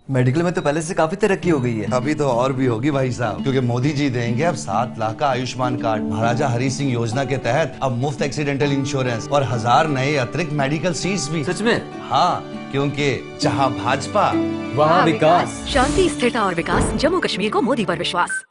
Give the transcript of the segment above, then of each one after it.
Medical में तो पहले से काफी तरक्की हो गई है। अभी तो और भी होगी भाई साहब, क्योंकि मोदी जी देंगे अब 7 लाख का आयुष्मान कार्ड। महाराजा हरि सिंह योजना के तहत अब मुफ्त एक्सीडेंटल इंश्योरेंस और 1000 नए अतिरिक्त मेडिकल सीट्स भी। सच में? हाँ, क्योंकि जहाँ भाजपा वहाँ विकास। शांति, स्थिरता और विकास, जम्मू कश्मीर को मोदी पर विश्वास।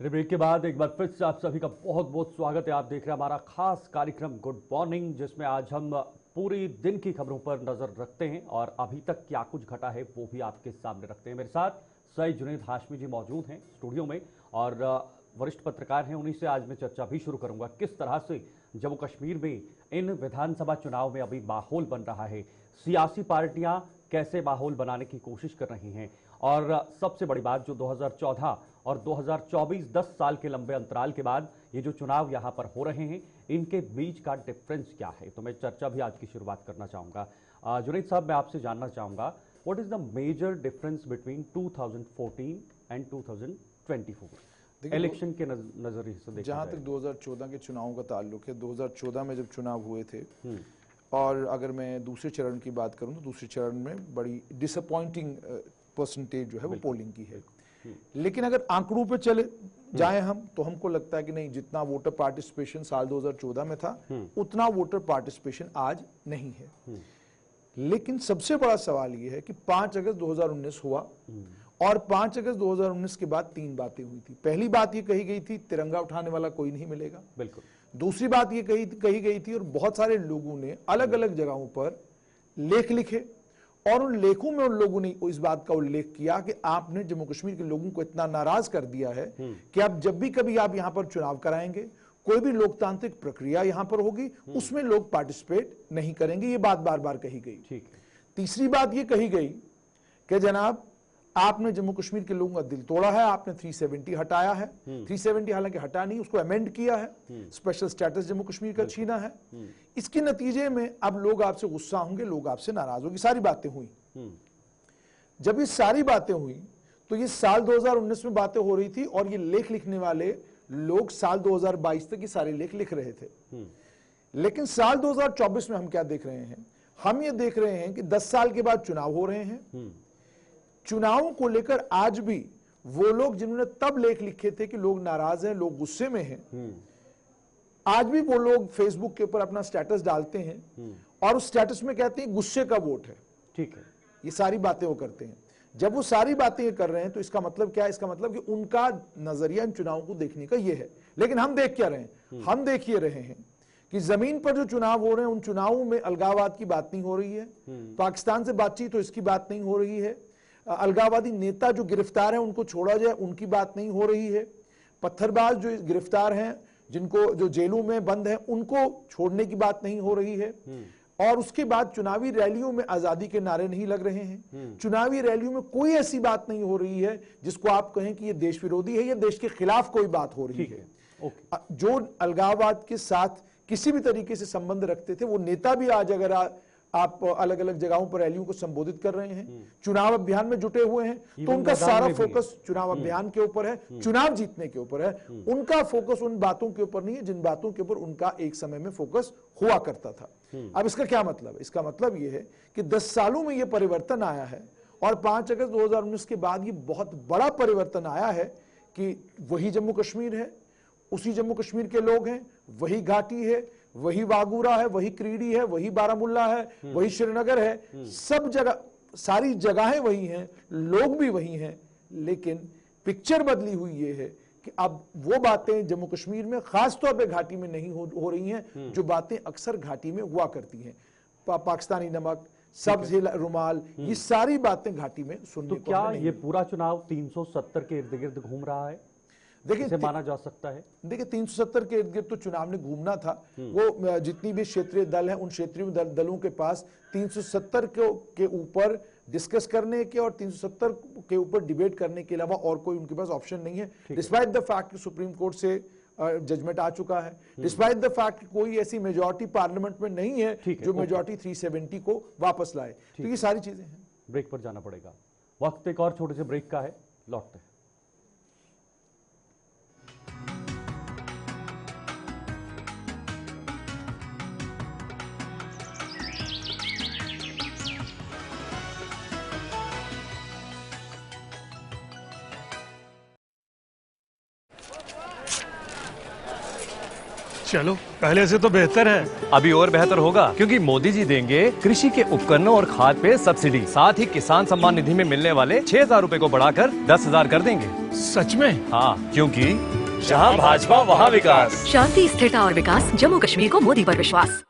ब्रेक के बाद एक बार फिर से आप सभी का बहुत बहुत स्वागत है। आप देख रहे हैं हमारा खास कार्यक्रम गुड मॉर्निंग, जिसमें आज हम पूरी दिन की खबरों पर नजर रखते हैं और अभी तक क्या कुछ घटा है वो भी आपके सामने रखते हैं। मेरे साथ सईद जुनैद हाशमी जी मौजूद हैं स्टूडियो में और वरिष्ठ पत्रकार हैं, उन्हीं से आज मैं चर्चा भी शुरू करूंगा किस तरह से जम्मू कश्मीर में इन विधानसभा चुनाव में अभी माहौल बन रहा है, सियासी पार्टियां कैसे माहौल बनाने की कोशिश कर रही हैं और सबसे बड़ी बात जो 2014 और 2024 10 साल के लंबे अंतराल के बाद ये जो चुनाव यहाँ पर हो रहे हैं इनके बीच का डिफरेंस क्या है। तो मैं चर्चा भी आज की शुरुआत करना चाहूँगा। जुनैद साहब, मैं आपसे जानना चाहूँगा what is the major difference between 2014 and 2024 election के नजरिए से देखा जहाँ तक 2014 के चुनावों का ताल्लुक है, 2014 में जब चुनाव हुए थे और अगर मैं दूसरे चरण की बात करूं तो दूसरे चरण में बड़ी डिसअपॉइंटिंग परसेंटेज जो है वो पोलिंग की है। लेकिन अगर आंकड़ों पे चले जाएं हम तो हमको लगता है कि नहीं, जितना वोटर पार्टिसिपेशन साल 2014 में था उतना वोटर पार्टिसिपेशन आज नहीं है। लेकिन सबसे बड़ा सवाल ये है कि 5 अगस्त 2019 हुआ और 5 अगस्त 2019 के बाद 3 बातें हुई थी। पहली बात ये कही गई थी तिरंगा उठाने वाला कोई नहीं मिलेगा, बिल्कुल। दूसरी बात ये कही गई थी और बहुत सारे लोगों ने अलग अलग जगहों पर लेख लिखे और उन लेखों में उन लोगों ने इस बात का उल्लेख किया कि आपने जम्मू कश्मीर के लोगों को इतना नाराज कर दिया है कि आप जब भी कभी आप यहां पर चुनाव कराएंगे, कोई भी लोकतांत्रिक प्रक्रिया यहां पर होगी उसमें लोग पार्टिसिपेट नहीं करेंगे। ये बात बार बार कही गई। ठीक है। तीसरी बात ये कही गई कि जनाब आपने जम्मू कश्मीर के लोगों का दिल तोड़ा है, आपने 370 हटाया है। 370 हालांकि हटा नहीं, उसको अमेंड किया है, स्पेशल स्टेटस जम्मू कश्मीर का छीना है। इसके नतीजे में अब लोग आपसे गुस्सा होंगे, लोग आपसे नाराज होंगे। सारी बातें हुई। जब ये सारी बातें हुई तो ये साल 2019 में बातें हो रही थी और ये लेख लिखने वाले लोग साल 2022 तक ये सारे लेख लिख रहे थे। लेकिन साल 2024 में हम क्या देख रहे हैं? हम ये देख रहे हैं कि 10 साल के बाद चुनाव हो रहे हैं। चुनावों को लेकर आज भी वो लोग जिन्होंने तब लेख लिखे थे कि लोग नाराज हैं, लोग गुस्से में हैं, आज भी वो लोग फेसबुक के ऊपर अपना स्टेटस डालते हैं और उस स्टेटस में कहते हैं गुस्से का वोट है। ठीक है। ये सारी बातें वो करते हैं। जब वो सारी बातें ये कर रहे हैं तो इसका मतलब क्या है? इसका मतलब कि उनका नजरिया इन चुनावों को देखने का ये है। लेकिन हम देख क्या रहे हैं? हम देख ये रहे हैं कि जमीन पर जो चुनाव हो रहे हैं उन चुनावों में अलगाववाद की बात नहीं हो रही है, पाकिस्तान से बातचीत तो इसकी बात नहीं हो रही है, अलगाववादी नेता जो गिरफ्तार हैं उनको छोड़ा जाए उनकी बात नहीं हो रही है, पत्थरबाज जो गिरफ्तार हैं जिनको जो जेलों में बंद हैं उनको छोड़ने की बात नहीं हो रही है, और उसके बाद चुनावी रैलियों में आजादी के नारे नहीं लग रहे हैं। चुनावी रैलियों में कोई ऐसी बात नहीं हो रही है जिसको आप कहें कि ये देश विरोधी है या देश के खिलाफ कोई बात हो रही है। जो अलगाववाद के साथ किसी भी तरीके से संबंध रखते थे वो नेता भी आज अगर आप अलग अलग जगहों पर रैलियों को संबोधित कर रहे हैं, चुनाव अभियान में जुटे हुए हैं, तो उनका सारा फोकस चुनाव अभियान के ऊपर है, चुनाव जीतने के ऊपर है। उनका फोकस उन बातों के ऊपर नहीं है जिन बातों के ऊपर उनका एक समय में फोकस हुआ करता था। अब इसका क्या मतलब है? इसका मतलब यह है कि 10 सालों में यह परिवर्तन आया है और 5 अगस्त 2019 के बाद ये बहुत बड़ा परिवर्तन आया है कि वही जम्मू कश्मीर है, उसी जम्मू कश्मीर के लोग हैं, वही घाटी है, वही वागूरा है, वही क्रीडी है, वही बारामुल्ला है, वही श्रीनगर है, सब जगह सारी जगहें वही हैं, लोग भी वही हैं, लेकिन पिक्चर बदली हुई ये है कि अब वो बातें जम्मू कश्मीर में खास तौर पे घाटी में नहीं हो रही हैं जो बातें अक्सर घाटी में हुआ करती हैं। पाकिस्तानी नमक, सब्ज रुमाल, ये सारी बातें घाटी में सुनने को क्या ये पूरा चुनाव 370 के इर्द गिर्द घूम रहा है? देखिए, माना जा सकता है। देखिए 370 के इर्द गिर्द तो चुनाव ने घूमना था। वो जितनी भी क्षेत्रीय दल हैं उन क्षेत्रीय दलों के पास 370 के ऊपर डिस्कस करने के और 370 के ऊपर डिबेट करने के अलावा और कोई उनके पास ऑप्शन नहीं है, डिस्पाइट द फैक्ट कि सुप्रीम कोर्ट से जजमेंट आ चुका है, डिस्पाइट द फैक्ट कि कोई ऐसी मेजॉरिटी पार्लियामेंट में नहीं है जो मेजॉरिटी 370 को वापस लाए। तो ये सारी चीजें हैं। ब्रेक पर जाना पड़ेगा, वक्त एक और छोटे से ब्रेक का है। लौटते हैं। चलो पहले से तो बेहतर है। अभी और बेहतर होगा क्योंकि मोदी जी देंगे कृषि के उपकरणों और खाद पे सब्सिडी, साथ ही किसान सम्मान निधि में मिलने वाले 6,000 रूपए को बढ़ाकर 10,000 कर देंगे। सच में? हाँ, क्योंकि जहाँ भाजपा वहाँ विकास। शांति, स्थिरता और विकास, जम्मू कश्मीर को मोदी पर विश्वास।